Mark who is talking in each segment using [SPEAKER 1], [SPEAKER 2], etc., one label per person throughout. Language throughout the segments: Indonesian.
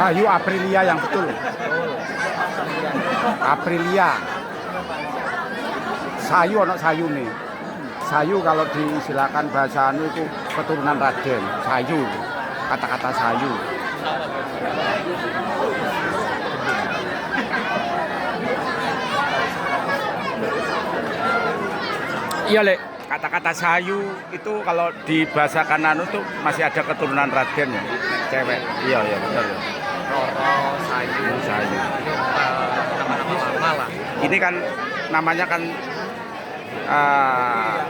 [SPEAKER 1] Sayu Aprilia yang betul. Aprilia. Sayu anak sayu nih. Sayu kalau disilakan bahasa anu itu keturunan Raden. Sayu. Kata-kata sayu. Iya, Lek. Kata-kata sayu itu kalau dibahasakan anu tuh masih ada keturunan Raden ya. Cewek. Iya, iya betul ya.
[SPEAKER 2] Roro, Sayu,
[SPEAKER 1] Sayu.
[SPEAKER 2] Nama-nama lama lah.
[SPEAKER 1] Ini kan namanya kan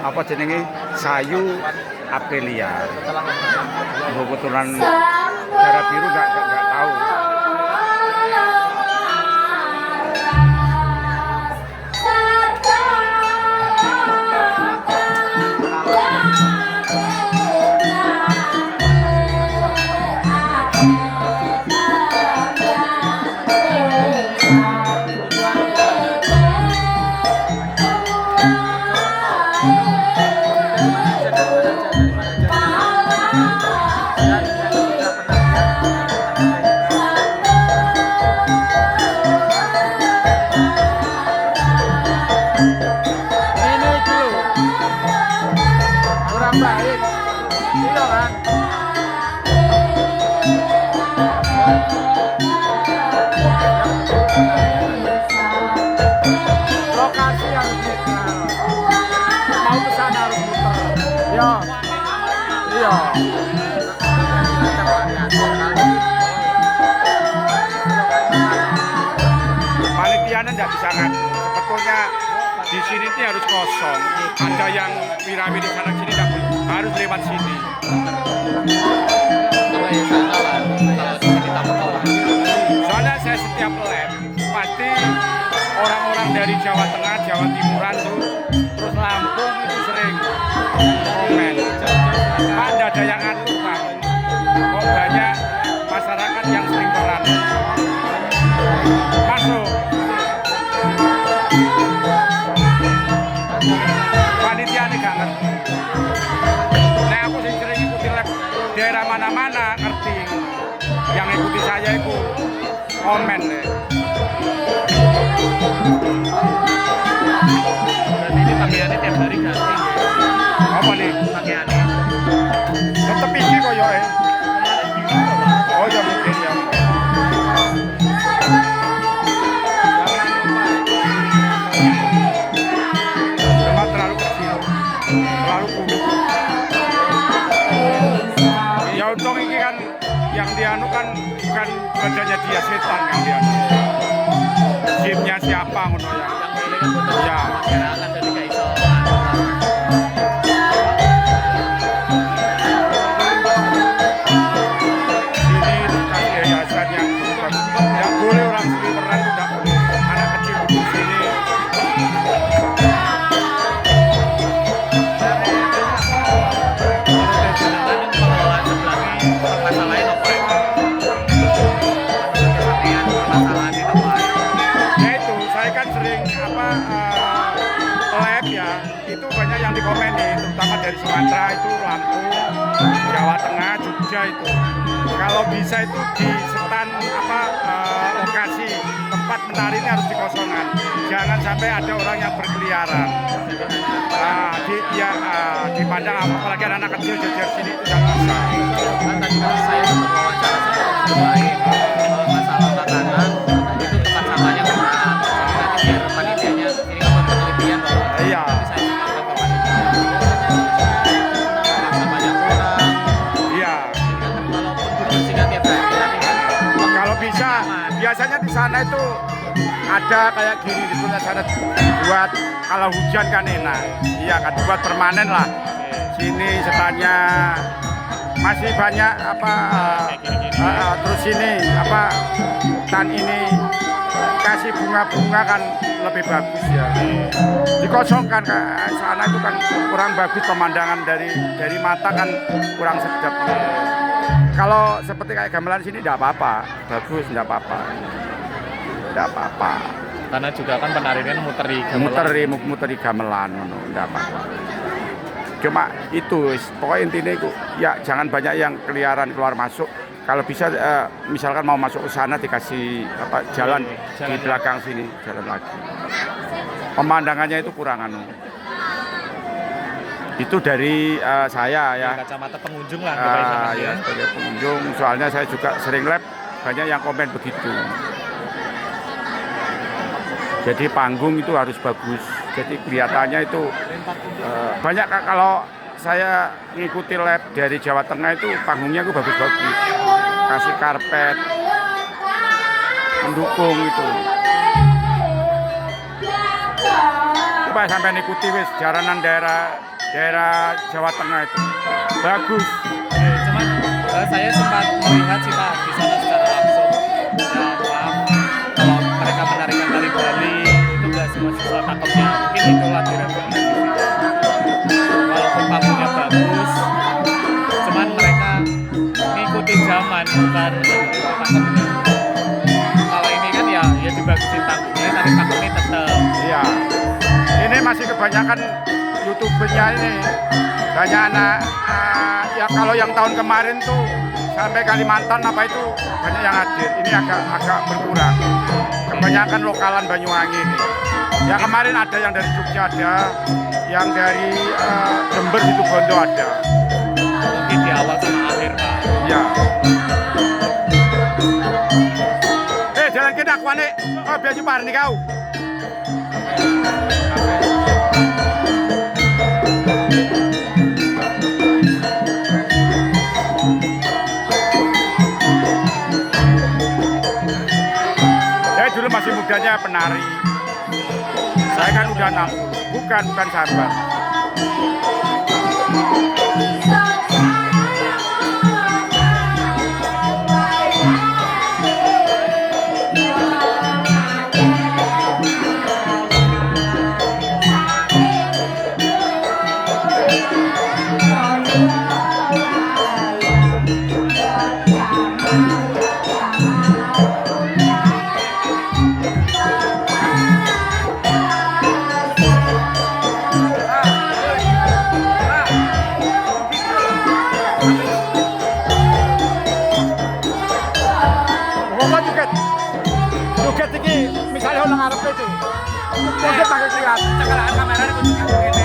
[SPEAKER 1] apa jenenge Sayu Aprilia. Keturunan darah biru nggak tahu.
[SPEAKER 3] Ini dulu kurang baik, iya kan? Lokasi harus netral. Mau ke sana harus muter. Iya. Iya.
[SPEAKER 1] Panitianya nggak bisa ngatur. Sebetulnya di sini ini harus kosong. Ada yang piramid di sana sini nggak boleh. Harus lewat sini.
[SPEAKER 2] Kalau yang sana lah, kalau di sini tak tahu.
[SPEAKER 1] Soalnya saya setiap lab pasti orang-orang dari Jawa Tengah, Jawa Timuran tuh, terus Lampung itu sering komen. Pak, nggak ada yang ngatur Pak. Kok banyak masyarakat yang sering peran. Masuk. Panitia ini gak ngerti. Nah aku sih sering ikuti lab daerah mana-mana ngerti. Yang ikuti saya itu komen deh.
[SPEAKER 2] Berarti ini pakaiannya tiap hari ganti.
[SPEAKER 1] Apa nih?
[SPEAKER 2] Pakaiannya.
[SPEAKER 1] Tetep iki koyoke. Oh ya mungkin ya. Memang terlalu kecil, terlalu kurus. Ya untung ini kan yang dianu kan bukan badannya dia setan yang dianu. Gymnya siapa ngono ya?
[SPEAKER 2] Yang ini kan butuh
[SPEAKER 1] Ya.
[SPEAKER 2] masyarakat jadi kayak iso.
[SPEAKER 1] Ini kasih yayasan yang bagus. Nggak boleh orang sini peran itu nggak boleh. Anak kecil di sini.
[SPEAKER 2] Sedangkan pengelolaan sebelah ini permasalahan apa ya? Kesatian permasalahan ini apa ya?
[SPEAKER 1] Ya itu, saya kan sering lab ya, itu banyak yang dikomeni, terutama dari Sumatera itu Lampung, Jawa Tengah, Jogja itu. Kalau bisa itu di setan lokasi tempat menari ini harus dikosongan. Jangan sampai ada orang yang berkeliaran. Dipandang apalagi anak kecil jajar sini itu jangan bisa.
[SPEAKER 2] Kan tadi saya sempat wawancara sama lain masalah makanan itu tempat sampahnya kurang. Jadi nanti biar panitianya ini kan buat penelitian loh.
[SPEAKER 1] Iya.
[SPEAKER 2] Nanti saya sampaikan ke panitia. Tempat sampahnya kurang.
[SPEAKER 1] Iya.
[SPEAKER 2] Walaupun dibersihkan tiap hari tapi kan
[SPEAKER 1] Kalau bisa, biasanya di sana itu ada kayak gini di sana buat kalau hujan kan enak. Iya kan buat permanen lah. Sini setannya masih banyak terus ini tan ini kasih bunga-bunga kan lebih bagus ya. Dikosongkan ke sana itu kan kurang bagus pemandangan dari mata kan kurang sedap. Kalau seperti kayak gamelan sini tidak apa-apa, bagus tidak apa-apa. Tidak apa-apa.
[SPEAKER 2] karena juga kan penarinya muteri gamelan.
[SPEAKER 1] Muteri gamelan ngono, tidak apa-apa. Cuma itu pokoknya intinya itu ya jangan banyak yang keliaran keluar masuk. Kalau bisa misalkan mau masuk ke sana dikasih jalan di belakang sini, jalan lagi. Pemandangannya itu kurang anu. Itu dari saya ya.
[SPEAKER 2] Kacamata pengunjung lah
[SPEAKER 1] Ya sebagai pengunjung, soalnya saya juga sering lab, banyak yang komen begitu. Jadi panggung itu harus bagus. Jadi kelihatannya itu banyak kalau saya ngikuti lab dari Jawa Tengah itu panggungnya itu bagus-bagus. Kasih karpet, mendukung itu. Coba sampai ngikuti wis jalanan daerah Jawa Tengah itu bagus.
[SPEAKER 2] Cuman saya sempat melihat sih Pak di sana secara langsung. Ya maaf kalau mereka menarikan tari Bali itu nggak semua siswa takutnya. Mungkin itulah direkomendasi. Walaupun panggungnya bagus, cuman mereka ngikuti zaman bukan takutnya. Kalau ini kan ya dibagusin panggungnya, tapi pakemnya tetap.
[SPEAKER 1] Iya. Ini masih kebanyakan youtubernya ini banyak anak ya kalau yang tahun kemarin tuh sampai Kalimantan apa itu banyak yang hadir. Ini agak berkurang. Kebanyakan lokalan Banyuwangi ini. Ya kemarin ada yang dari Jogja ada, yang dari Jember itu Bondo ada.
[SPEAKER 2] Mungkin di awal sama akhir Pak.
[SPEAKER 1] Ya. Jalan kene aku ane, oh biar jumpa nih kau. Saya dulu masih mudanya penari. Saya kan udah 60, bukan sahabat. Joget iki misalnya orang Arab itu. Joget pakai kriat.
[SPEAKER 3] Cekalaan kamera ini kunjungi begini.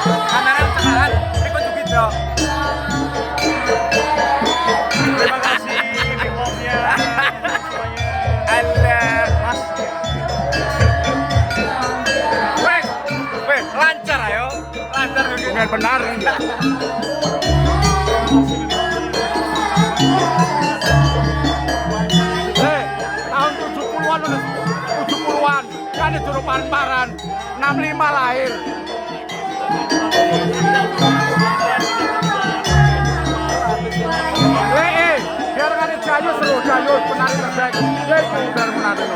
[SPEAKER 3] Kamera cekalaan ini kunjungi dong. Terima kasih hip-hopnya semuanya. Allah, Mas. Weh, lancar ayo. Lancar juga.
[SPEAKER 1] Bukan benar ya.
[SPEAKER 3] Tahun 70-an kan itu paran-paran 65 lahir. Biar kan Jayu seru, Jayu penari terbaik. Dia itu dari menari.